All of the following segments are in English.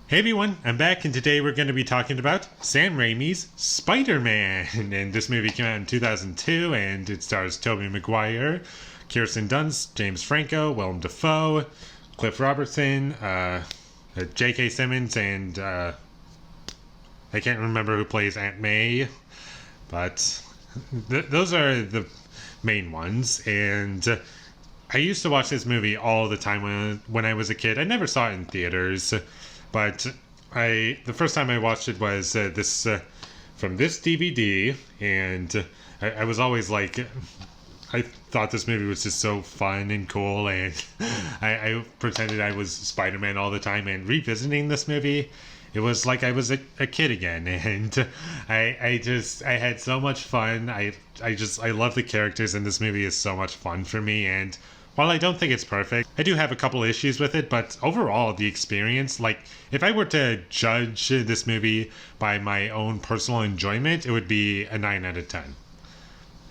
Hey everyone, I'm back, and today we're going to be talking about Sam Raimi's Spider-Man. And this movie came out in 2002, and it stars Tobey Maguire, Kirsten Dunst, James Franco, Willem Dafoe, Cliff Robertson, J.K. Simmons, and I can't remember who plays Aunt May, but those are the main ones. And I used to watch this movie all the time when I was a kid. I never saw it in theaters. But the first time I watched it was from this DVD, and I was always like, I thought this movie was just so fun and cool, and I pretended I was Spider-Man all the time. And revisiting this movie, it was like I was a kid again, and I had so much fun. I love the characters, and this movie is so much fun for me. And while I don't think it's perfect, I do have a couple issues with it, but overall, the experience, like, if I were to judge this movie by my own personal enjoyment, it would be a 9 out of 10.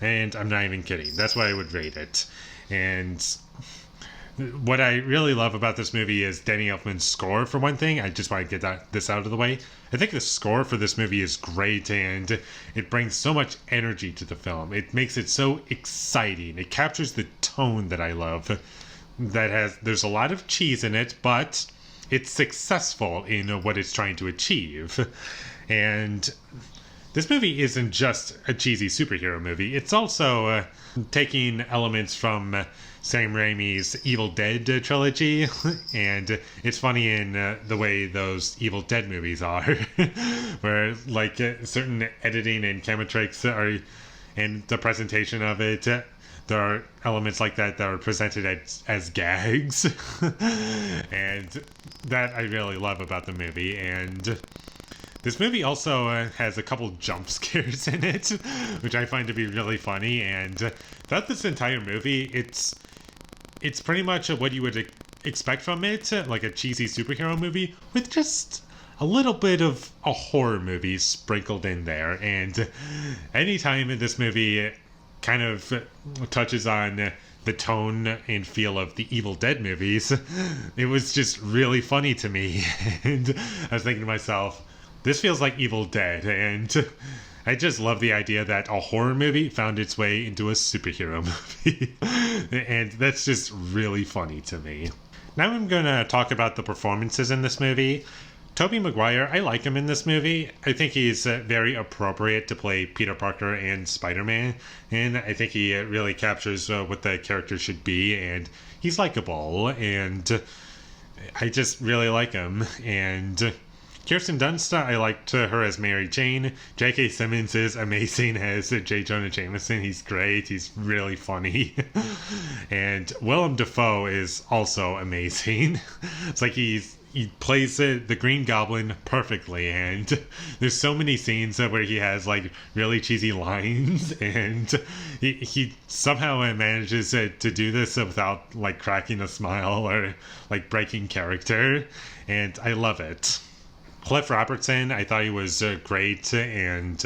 And I'm not even kidding. That's what I would rate it. And what I really love about this movie is Danny Elfman's score, for one thing. I just want to get this out of the way. I think the score for this movie is great, and it brings so much energy to the film. It makes it so exciting. It captures the tone that I love. There's a lot of cheese in it, but it's successful in what it's trying to achieve. And this movie isn't just a cheesy superhero movie. It's also taking elements from Sam Raimi's Evil Dead trilogy, and it's funny in the way those Evil Dead movies are, where like certain editing and camera tricks are, and the presentation of it, there are elements like that are presented as gags, and that I really love about the movie. And this movie also has a couple jump scares in it, which I find to be really funny. And throughout this entire movie, it's pretty much what you would expect from it, like a cheesy superhero movie, with just a little bit of a horror movie sprinkled in there. And anytime this movie kind of touches on the tone and feel of the Evil Dead movies, it was just really funny to me. And I was thinking to myself, this feels like Evil Dead, and I just love the idea that a horror movie found its way into a superhero movie. And that's just really funny to me. Now I'm going to talk about the performances in this movie. Tobey Maguire, I like him in this movie. I think he's very appropriate to play Peter Parker and Spider-Man, and I think he really captures what the character should be, and he's likable, and I just really like him. And Kirsten Dunst, I liked her as Mary Jane. J.K. Simmons is amazing as J. Jonah Jameson. He's great. He's really funny. And Willem Dafoe is also amazing. It's like he plays the Green Goblin perfectly, and there's so many scenes where he has like really cheesy lines, and he somehow manages to do this without like cracking a smile or like breaking character, and I love it. Cliff Robertson, I thought he was great, and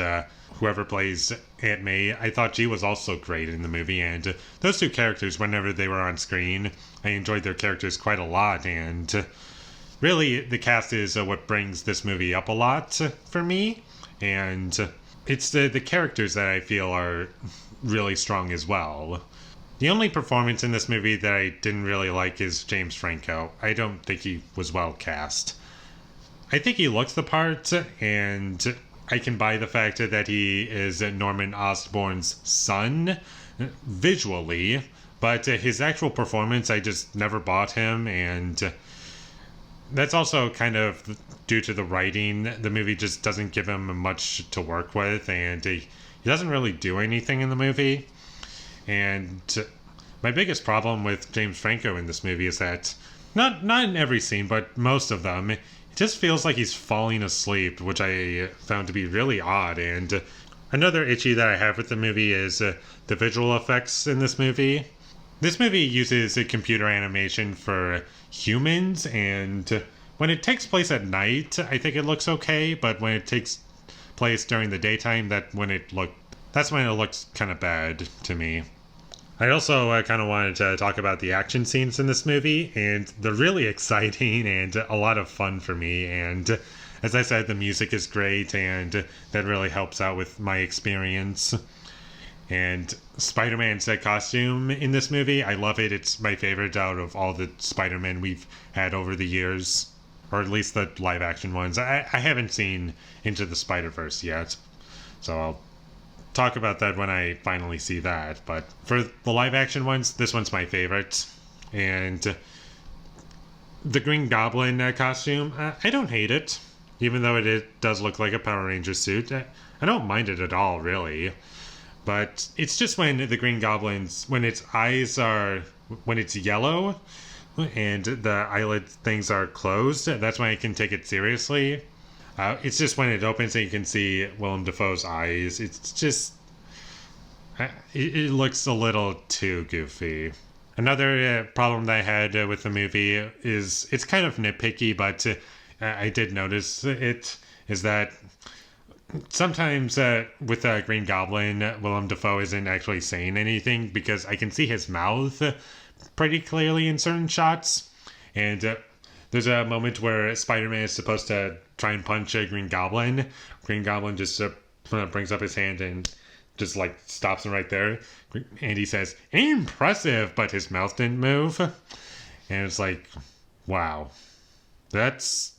whoever plays Aunt May, I thought she was also great in the movie. And those two characters, whenever they were on screen, I enjoyed their characters quite a lot. And really, the cast is what brings this movie up a lot for me. And it's the characters that I feel are really strong as well. The only performance in this movie that I didn't really like is James Franco. I don't think he was well cast. I think he looks the part, and I can buy the fact that he is Norman Osborn's son visually, but his actual performance, I just never bought him, and that's also kind of due to the writing. The movie just doesn't give him much to work with, and he doesn't really do anything in the movie. And my biggest problem with James Franco in this movie is that, not in every scene, but most of them, just feels like he's falling asleep, which I found to be really odd. And another issue that I have with the movie is the visual effects in this movie. This movie uses computer animation for humans, and when it takes place at night, I think it looks okay, but when it takes place during the daytime, that's when it looks kind of bad to me. I also kind of wanted to talk about the action scenes in this movie, and they're really exciting and a lot of fun for me. And as I said, the music is great, and that really helps out with my experience. And Spider-Man's costume in this movie, I love it. It's my favorite out of all the Spider-Man we've had over the years, or at least the live-action ones. I haven't seen Into the Spider-Verse yet, so I'll talk about that when I finally see that. But for the live-action ones, this one's my favorite. And the Green Goblin costume, I don't hate it, even though it does look like a Power Ranger suit. I don't mind it at all, really. But it's just when the Green Goblin's, when its eyes are, when it's yellow and the eyelid things are closed, that's when I can take it seriously. It's just when it opens and you can see Willem Dafoe's eyes. It's just, it looks a little too goofy. Another problem that I had with the movie is, it's kind of nitpicky, but I did notice it, is that sometimes with Green Goblin, Willem Dafoe isn't actually saying anything because I can see his mouth pretty clearly in certain shots. And there's a moment where Spider-Man is supposed to try and punch Green Goblin. Green Goblin just brings up his hand and just like stops him right there. And he says, "Impressive," but his mouth didn't move. And it's like, wow, that's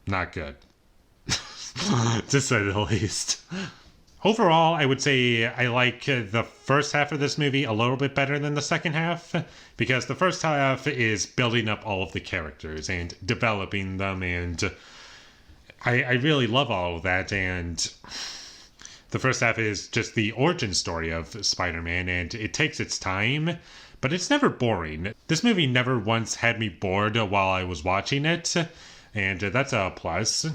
not good. To say the least. Overall, I would say I like the first half of this movie a little bit better than the second half, because the first half is building up all of the characters and developing them, and I really love all of that. And the first half is just the origin story of Spider-Man, and it takes its time, but it's never boring. This movie never once had me bored while I was watching it, and that's a plus.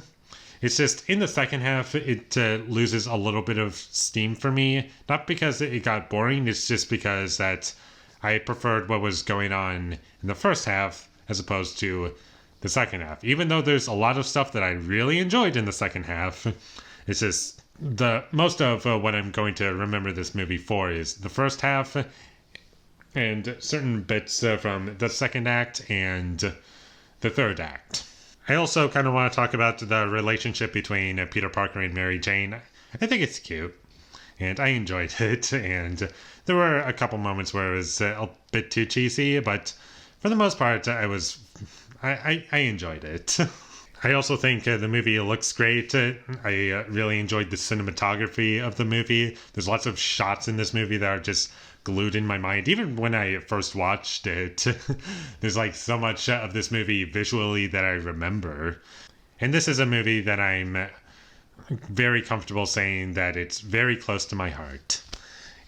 It's just in the second half, it loses a little bit of steam for me. Not because it got boring, it's just because that I preferred what was going on in the first half as opposed to the second half. Even though there's a lot of stuff that I really enjoyed in the second half, it's just the most of what I'm going to remember this movie for is the first half and certain bits from the second act and the third act. I also kind of want to talk about the relationship between Peter Parker and Mary Jane. I think it's cute, and I enjoyed it, and there were a couple moments where it was a bit too cheesy, but for the most part, I enjoyed it. I also think the movie looks great. I really enjoyed the cinematography of the movie. There's lots of shots in this movie that are just glued in my mind. Even when I first watched it, there's like so much of this movie visually that I remember. And this is a movie that I'm very comfortable saying that it's very close to my heart.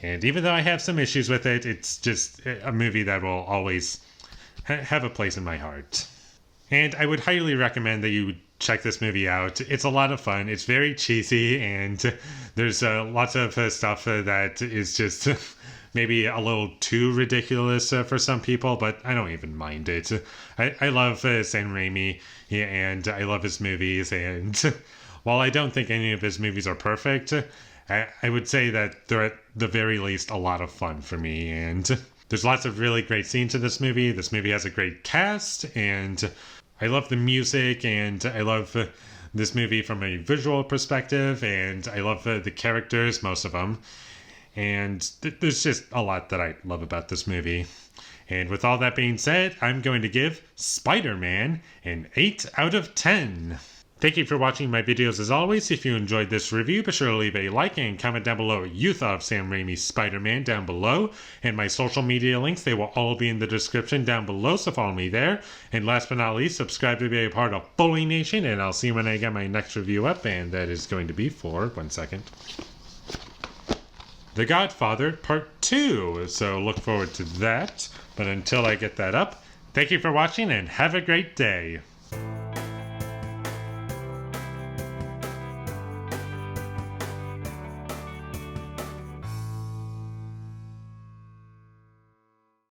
And even though I have some issues with it, it's just a movie that will always have a place in my heart. And I would highly recommend that you check this movie out. It's a lot of fun. It's very cheesy, and there's lots of stuff that is just maybe a little too ridiculous for some people, but I don't even mind it. I love Sam Raimi, and I love his movies, and while I don't think any of his movies are perfect, I would say that they're at the very least a lot of fun for me, and there's lots of really great scenes in this movie. This movie has a great cast, and I love the music, and I love this movie from a visual perspective, and I love the characters, most of them. And there's just a lot that I love about this movie. And with all that being said, I'm going to give Spider-Man an 8 out of 10. Thank you for watching my videos as always. If you enjoyed this review, be sure to leave a like and comment down below what you thought of Sam Raimi's Spider-Man down below. And my social media links, they will all be in the description down below, so follow me there. And last but not least, subscribe to be a part of Foley Nation, and I'll see you when I get my next review up, and that is going to be for, 1 second, The Godfather Part 2. So look forward to that. But until I get that up, thank you for watching and have a great day.